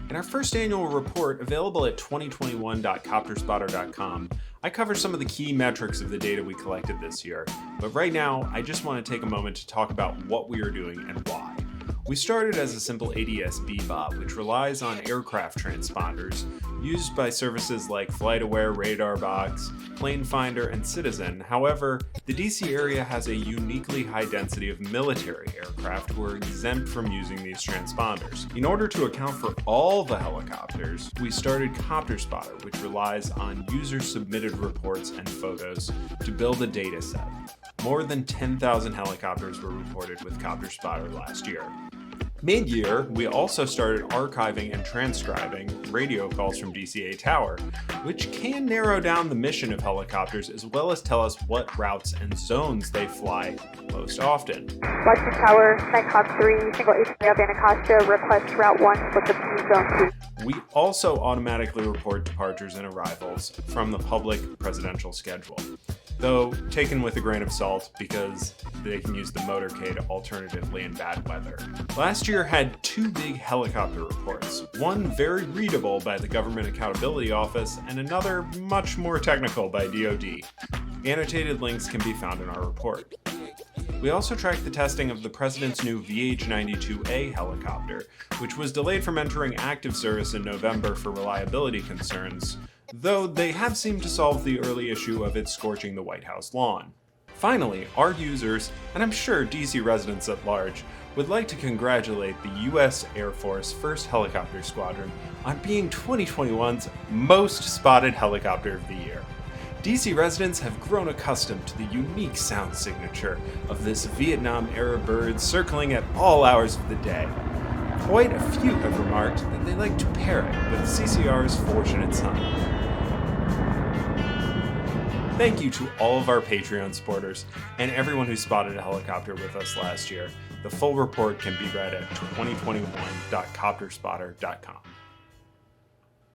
In our first annual report, available at 2021.CopterSpotter.com, I cover some of the key metrics of the data we collected this year, but right now, I just want to take a moment to talk about what we are doing and why. We started as a simple ADS-B bot, which relies on aircraft transponders used by services like FlightAware, RadarBox, Planefinder, and Citizen. However, the DC area has a uniquely high density of military aircraft who are exempt from using these transponders. In order to account for all the helicopters, we started CopterSpotter, which relies on user-submitted reports and photos to build a data set. More than 10,000 helicopters were reported with CopterSpotter last year. Mid-year, we also started archiving and transcribing radio calls from DCA Tower, which can narrow down the mission of helicopters as well as tell us what routes and zones they fly most often. Washington Tower, Nighthawk 3, single HMAF Anacostia, request route 1, look up to zone 2. We also automatically report departures and arrivals from the public presidential schedule, though taken with a grain of salt because they can use the motorcade alternatively in bad weather. Last year had two big helicopter reports, one very readable by the Government Accountability Office and another much more technical by DoD. Annotated links can be found in our report. We also tracked the testing of the President's new VH-92A helicopter, which was delayed from entering active service in November for reliability concerns, though they have seemed to solve the early issue of it scorching the White House lawn. Finally, our users, and I'm sure DC residents at large, would like to congratulate the U.S. Air Force 1st Helicopter Squadron on being 2021's most spotted helicopter of the year. DC residents have grown accustomed to the unique sound signature of this Vietnam-era bird circling at all hours of the day. Quite a few have remarked that they like to pair it with CCR's Fortunate Son. Thank you to all of our Patreon supporters and everyone who spotted a helicopter with us last year. The full report can be read at 2021.CopterSpotter.com.